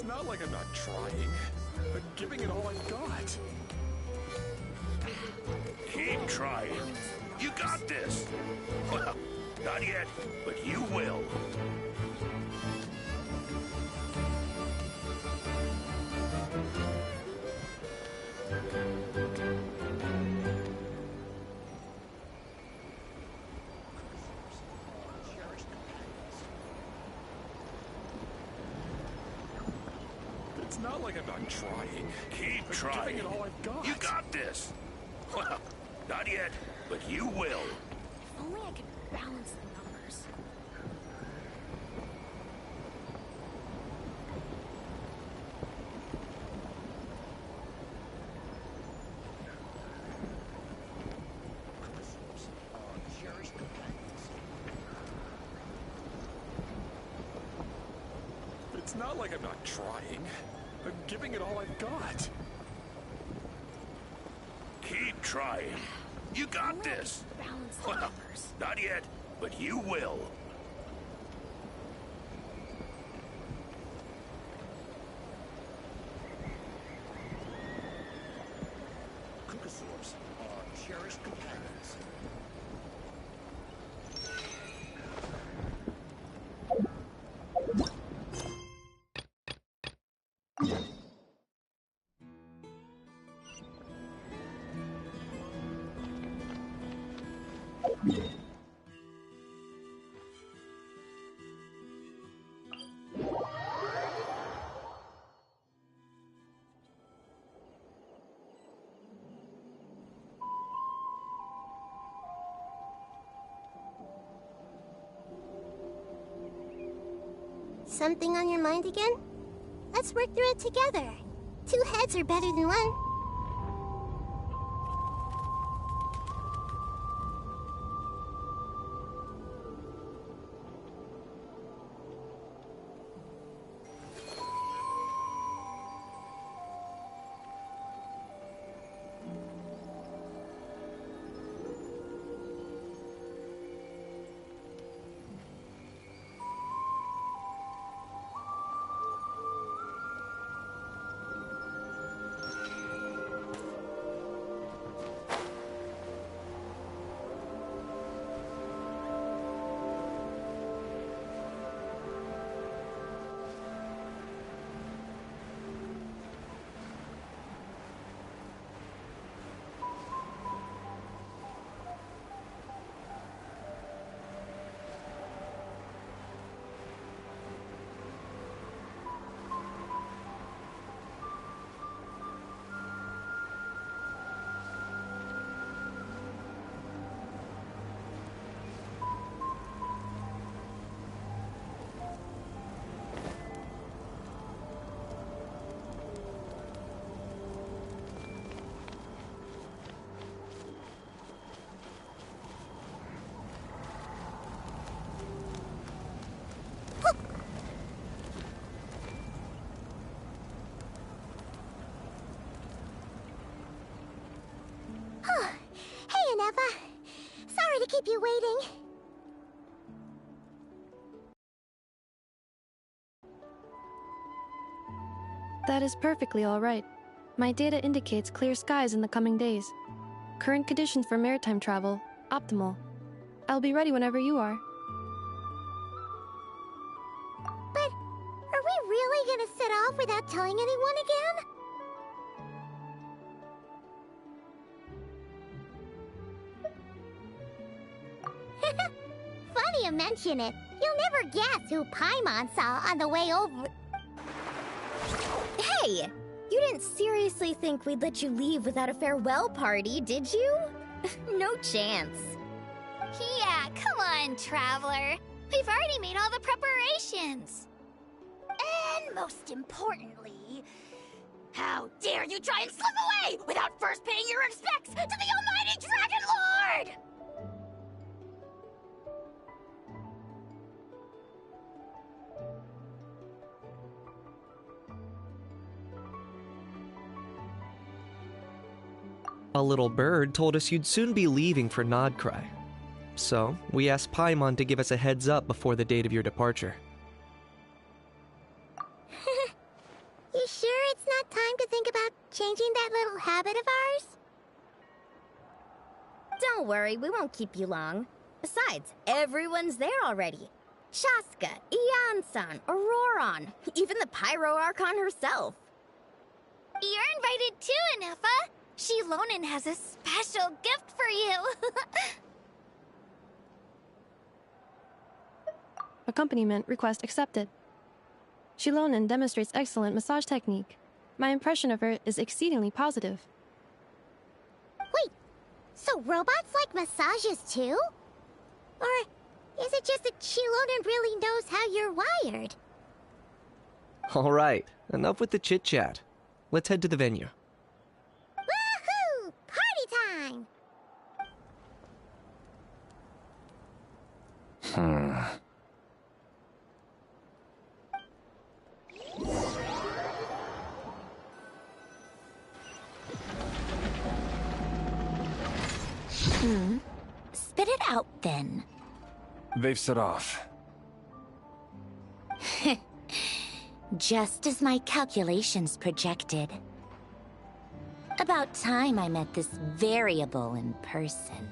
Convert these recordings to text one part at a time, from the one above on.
not like I'm not trying, but giving it all I've got. Keep trying. You got this. Well, not yet, but you will. It's not like I'm not trying. Keep but trying. Giving it all I've got. You got this. Well, not yet, but you will. If only I could balance the numbers. It's not like I'm not trying, but giving it all I've got. Keep trying. You got this. Balance the Well, numbers. not yet, but you will. Kukasaurs are cherished companions. Something on your mind again? Let's work through it together. 2 heads are better than 1. Hey, Aneva. Sorry to keep you waiting. That is perfectly all right. My data indicates clear skies in the coming days. Current conditions for maritime travel, optimal. I'll be ready whenever you are. But are we really gonna set off without telling anyone again? Funny you mention it. You'll never guess who Paimon saw on the way over. Hey! You didn't seriously think we'd let you leave without a farewell party, did you? No chance. Yeah, come on, Traveler. We've already made all the preparations. And most importantly, how dare you try and slip away without first paying your respects to the almighty Dragon Lord! A little bird told us you'd soon be leaving for Nod-Krai. So, we asked Paimon to give us a heads up before the date of your departure. changing that little habit of ours? Don't worry, we won't keep you long. Besides, everyone's there already. Shaska, Ian-san, Auroron, even the Pyro Archon herself. You're invited too, Anefa. Shilonen has a special gift for you. Accompaniment request accepted. Shilonen demonstrates excellent massage technique. My impression of her is exceedingly positive. Wait, so robots like massages too? Or is it just that Shilonen really knows how you're wired? Alright, enough with the chit-chat. Let's head to the venue. Woohoo! Party time! Spit it out, then. They've set off. Just as my calculations projected. About time I met this variable in person.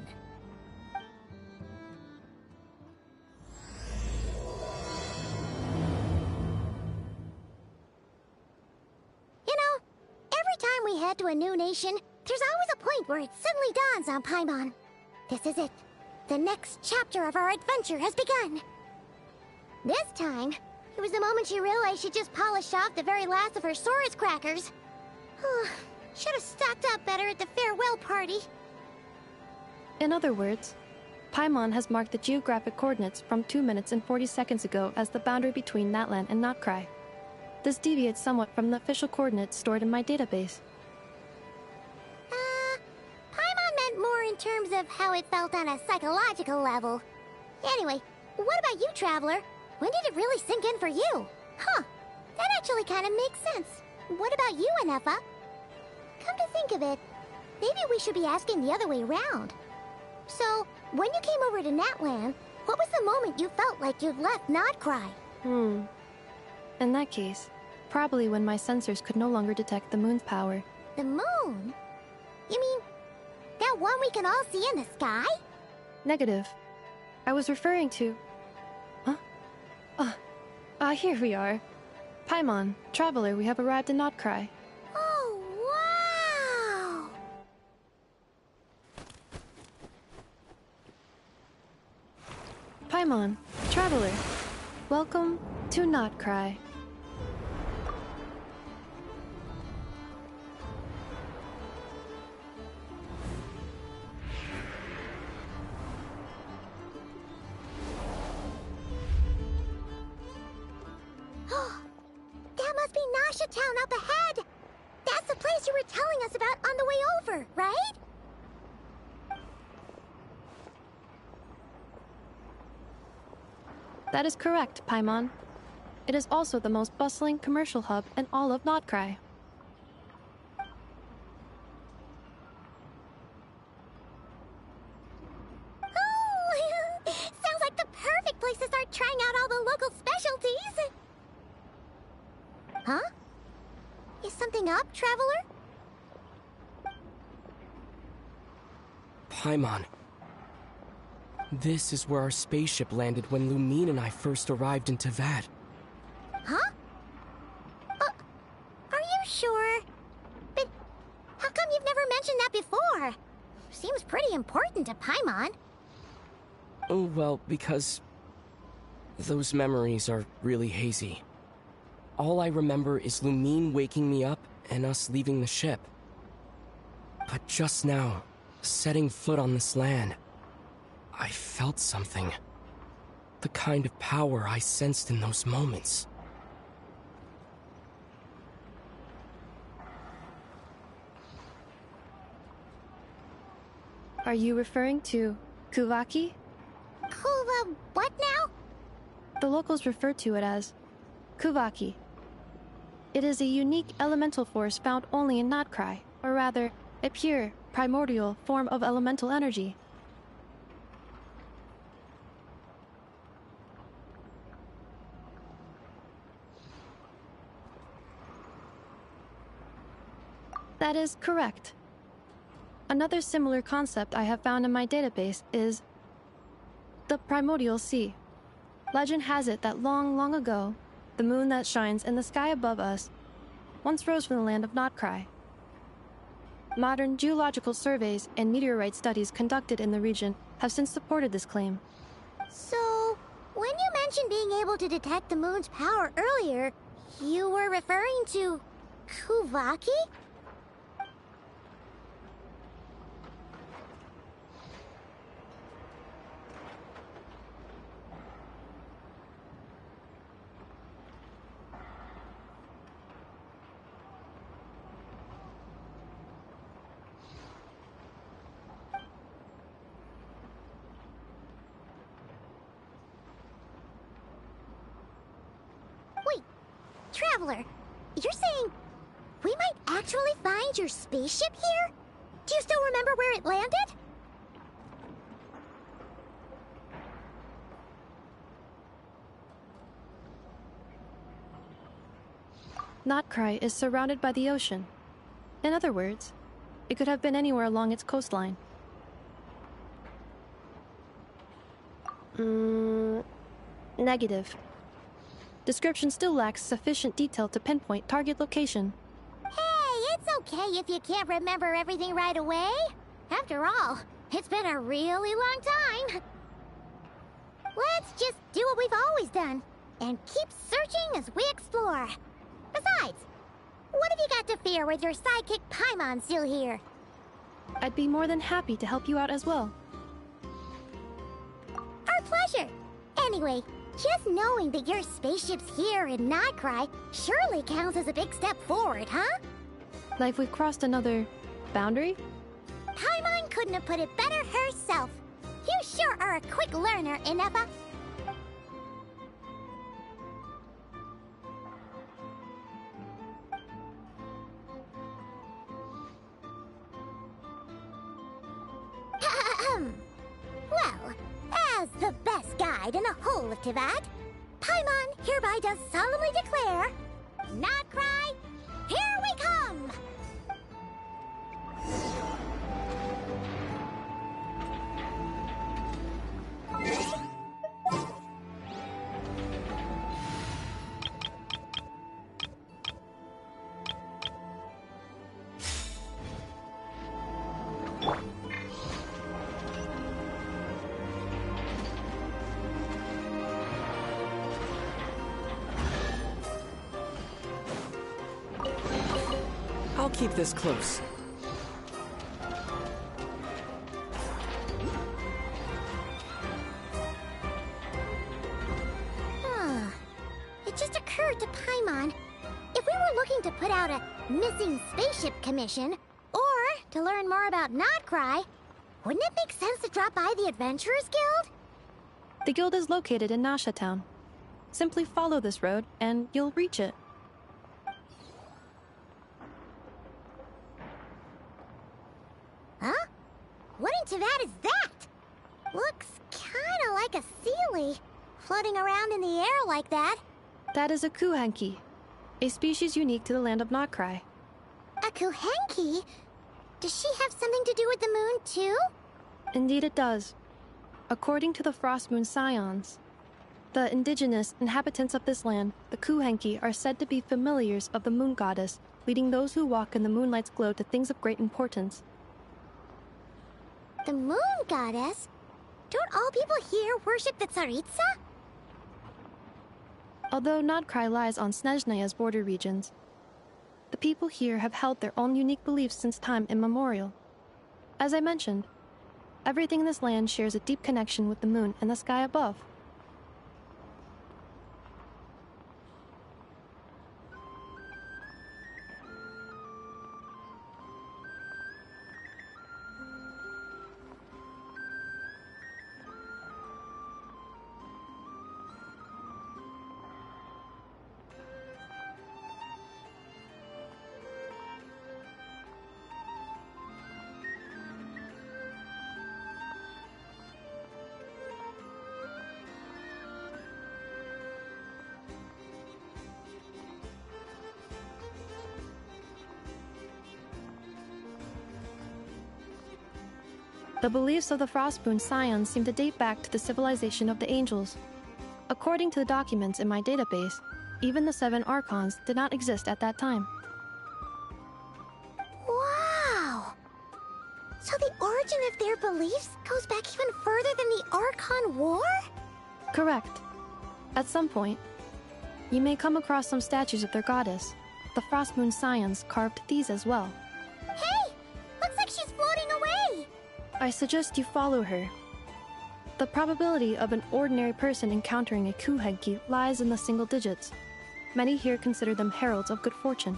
You know, every time we head to a new nation, there's always a point where it suddenly dawns on Paimon. This is it. The next chapter of our adventure has begun. This time, it was the moment she realized she just polished off the very last of her Saurus crackers. Should have stocked up better at the farewell party. In other words, Paimon has marked the geographic coordinates from 2 minutes and 40 seconds ago as the boundary between Natlan and Nod-Krai. This deviates somewhat from the official coordinates stored in my database. Paimon meant more in terms of how it felt on a psychological level. Anyway, what about you, Traveler? When did it really sink in for you? Huh, that actually kind of makes sense. What about you, Anefa? Come to think of it, maybe we should be asking the other way around. So, when you came over to Natlan, what was the moment you felt like you'd left Nod-Krai? In that case, probably when my sensors could no longer detect the moon's power. The moon? You mean, that one we can all see in the sky? Negative. I was referring to... Here we are. Paimon, Traveler, we have arrived in Nod-Krai. Oh, wow! Paimon, Traveler, welcome to Nod-Krai. That must be Nasha Town up ahead! That's the place you were telling us about on the way over, right? That is correct, Paimon. It is also the most bustling commercial hub in all of Nod-Krai. Oh, sounds like the perfect place to start trying out all the local specialties! Huh? Is something up, Traveler? Paimon. This is where our spaceship landed when Lumine and I first arrived in Teyvat. Huh? Are you sure? But how come you've never mentioned that before? Seems pretty important to Paimon. Oh, well, because those memories are really hazy. All I remember is Lumine waking me up and us leaving the ship. But just now, setting foot on this land, I felt something. The kind of power I sensed in those moments. Are you referring to Kuvaki? What now? The locals refer to it as Kuvaki. It is a unique elemental force found only in Nod-Krai, or rather, a pure, primordial form of elemental energy. That is correct. Another similar concept I have found in my database is the primordial sea. Legend has it that long, long ago, the moon that shines in the sky above us once rose from the land of Nod-Krai. Modern geological surveys and meteorite studies conducted in the region have since supported this claim. So, when you mentioned being able to detect the moon's power earlier, you were referring to Kuvaki? Traveler, you're saying we might actually find your spaceship here? Do you still remember where it landed? Nod-Krai is surrounded by the ocean. In other words, it could have been anywhere along its coastline. Negative. Description still lacks sufficient detail to pinpoint target location. Hey, it's okay if you can't remember everything right away. After all, it's been a really long time. Let's just do what we've always done, and keep searching as we explore. Besides, what have you got to fear with your sidekick Paimon still here? I'd be more than happy to help you out as well. Our pleasure. Anyway, just knowing that your spaceship's here in Nod-Krai surely counts as a big step forward, huh? Like we've crossed another boundary? Paimon couldn't have put it better herself. You sure are a quick learner, Inepa. Well, as the best guide in the whole of Teyvat, Paimon hereby does solemnly declare, Nod-Krai, here we come! I'll keep this close. It just occurred to Paimon, if we were looking to put out a missing spaceship commission, or to learn more about Nod-Krai, wouldn't it make sense to drop by the Adventurers Guild? The guild is located in Nasha Town. Simply follow this road, and you'll reach it. Huh? What in Teyvat is that? Looks kinda like a Sealy, floating around in the air like that. That is a Kuhenki, a species unique to the land of Nod-Krai. A Kuhenki? Does she have something to do with the moon, too? Indeed it does. According to the Frost Moon Scions, the indigenous inhabitants of this land, the Kuhenki, are said to be familiars of the moon goddess, leading those who walk in the moonlight's glow to things of great importance. The moon goddess? Don't all people here worship the Tsaritsa? Although Nod-Krai lies on Snezhneya's border regions, the people here have held their own unique beliefs since time immemorial. As I mentioned, everything in this land shares a deep connection with the moon and the sky above. The beliefs of the Frostmoon Scions seem to date back to the civilization of the angels. According to the documents in my database, even the 7 Archons did not exist at that time. Wow! So the origin of their beliefs goes back even further than the Archon War? Correct. At some point, you may come across some statues of their goddess. The Frostmoon Scions carved these as well. Hey! Looks like she's floating away! I suggest you follow her. The probability of an ordinary person encountering a Kuhenki lies in the single digits. Many here consider them heralds of good fortune.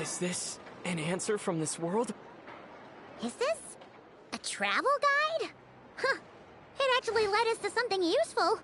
Is this an answer from this world? Is this a travel guide? Huh. It actually led us to something useful.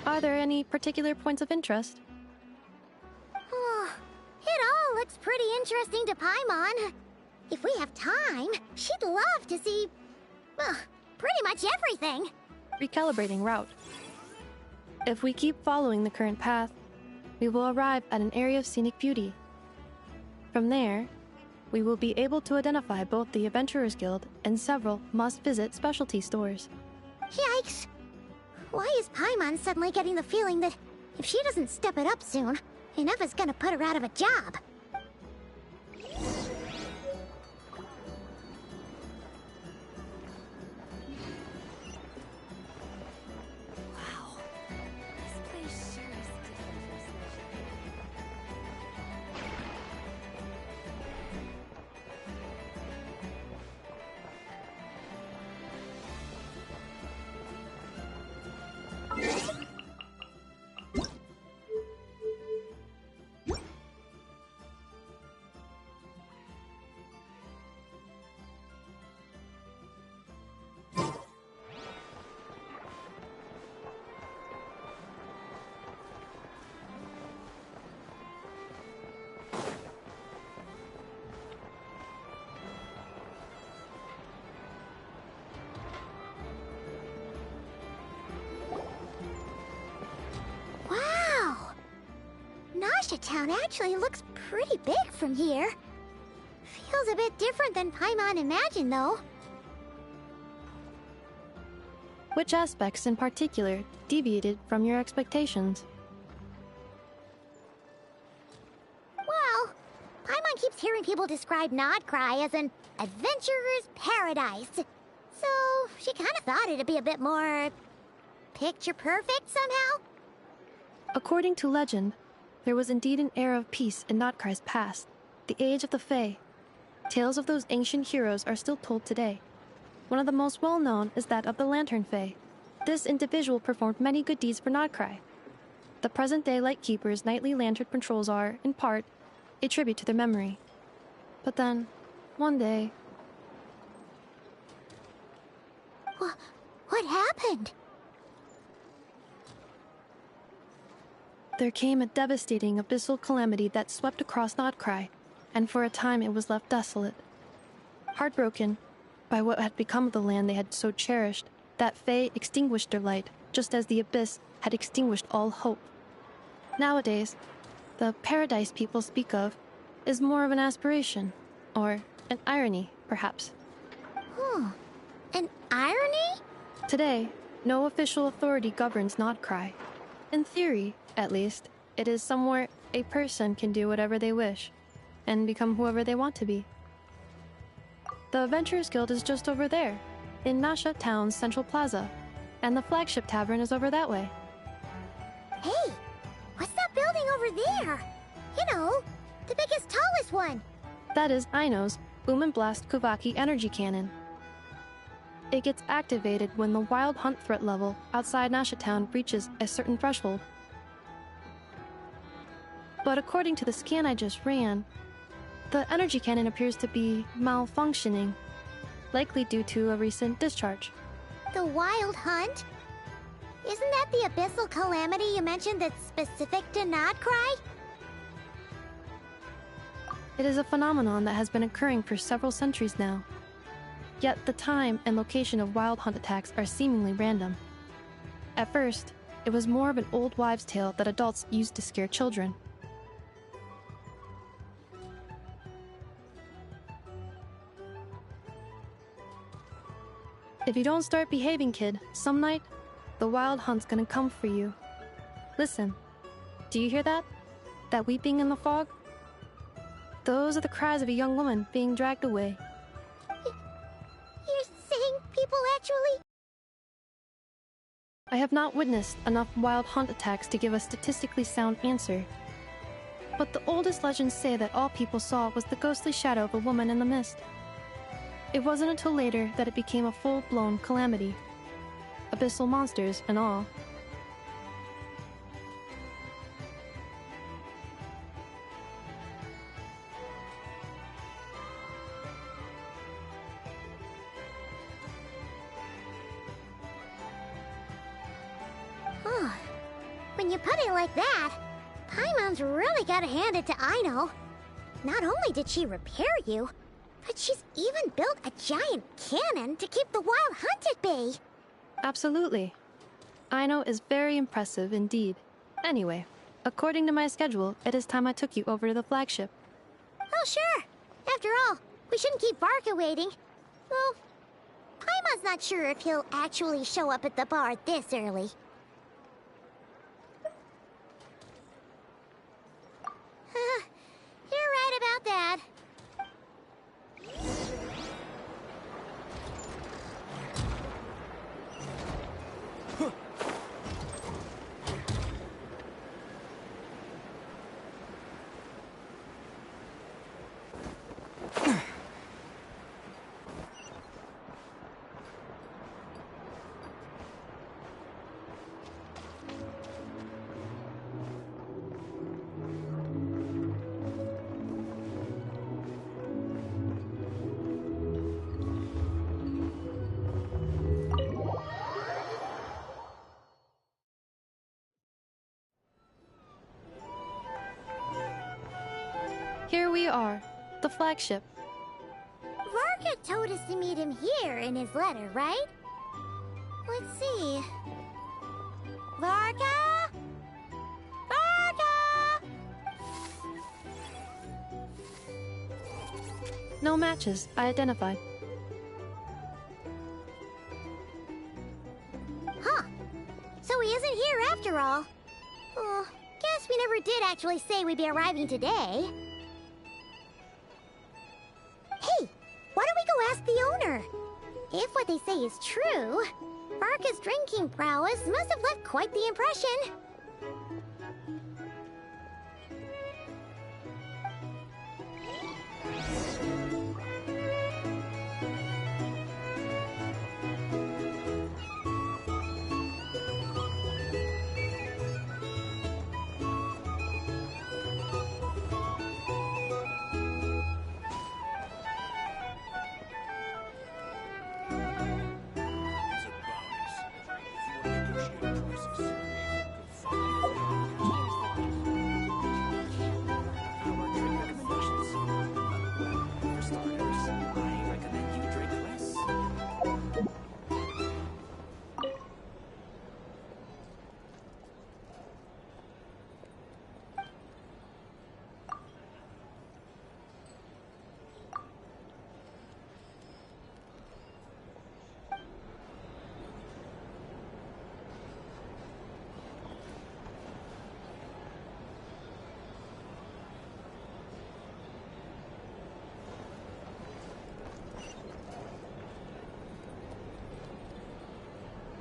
Are there any particular points of interest? Oh, it all looks pretty interesting to Paimon. If we have time, she'd love to see, well, pretty much everything. Recalibrating route. If we keep following the current path, we will arrive at an area of scenic beauty. From there, we will be able to identify both the Adventurers Guild and several must-visit specialty stores. Yikes! Why is Paimon suddenly getting the feeling that if she doesn't step it up soon, Ineva's gonna put her out of a job? Town actually looks pretty big from here. Feels a bit different than Paimon imagined, though. Which aspects in particular deviated from your expectations? Well, Paimon keeps hearing people describe Nod-Krai as an adventurer's paradise. So she kind of thought it'd be a bit more picture perfect somehow. According to legend, there was indeed an era of peace in Nod-Krai's past, the age of the Fae. Tales of those ancient heroes are still told today. One of the most well-known is that of the Lantern Fae. This individual performed many good deeds for Nod-Krai. The present-day Lightkeeper's nightly lantern patrols are, in part, a tribute to their memory. But then, one day... What happened? There came a devastating abyssal calamity that swept across Nod-Krai, and for a time it was left desolate. Heartbroken by what had become of the land they had so cherished, that Fae extinguished their light, just as the abyss had extinguished all hope. Nowadays, the paradise people speak of is more of an aspiration, or an irony, perhaps. An irony? Today, no official authority governs Nod-Krai. In theory, at least, it is somewhere a person can do whatever they wish, and become whoever they want to be. The Adventurers Guild is just over there, in Nasha Town's Central Plaza, and the flagship tavern is over that way. Hey, what's that building over there? You know, the biggest, tallest one. That is Aino's Boom and Blast Kuvaki energy cannon. It gets activated when the wild hunt threat level outside Nasha Town reaches a certain threshold. But according to the scan I just ran, the energy cannon appears to be malfunctioning, likely due to a recent discharge. The wild hunt? Isn't that the abyssal calamity you mentioned that's specific to Nod-Krai? It is a phenomenon that has been occurring for several centuries now. Yet the time and location of wild hunt attacks are seemingly random. At first, it was more of an old wives' tale that adults used to scare children. If you don't start behaving, kid, some night, the wild hunt's gonna come for you. Listen, do you hear that? That weeping in the fog? Those are the cries of a young woman being dragged away. You're saying people actually... I have not witnessed enough wild hunt attacks to give a statistically sound answer. But the oldest legends say that all people saw was the ghostly shadow of a woman in the mist. It wasn't until later that it became a full-blown calamity. Abyssal monsters and all. When you put it like that, Paimon's really gotta hand it to Aino. Not only did she repair you, but she's even built a giant cannon to keep the wild hunt at bay. Absolutely. Aino is very impressive indeed. Anyway, according to my schedule, it is time I took you over to the flagship. Oh, sure. After all, we shouldn't keep Varka waiting. Well, Paimon's not sure if he'll actually show up at the bar this early. You're right about that. Here we are, the flagship. Varka told us to meet him here in his letter, right? Let's see. Varka? Varka! No matches, I identified. Huh. So he isn't here after all. Oh, guess we never did actually say we'd be arriving today. Hey, why don't we go ask the owner? If what they say is true, Varka's drinking prowess must have left quite the impression.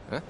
Huh?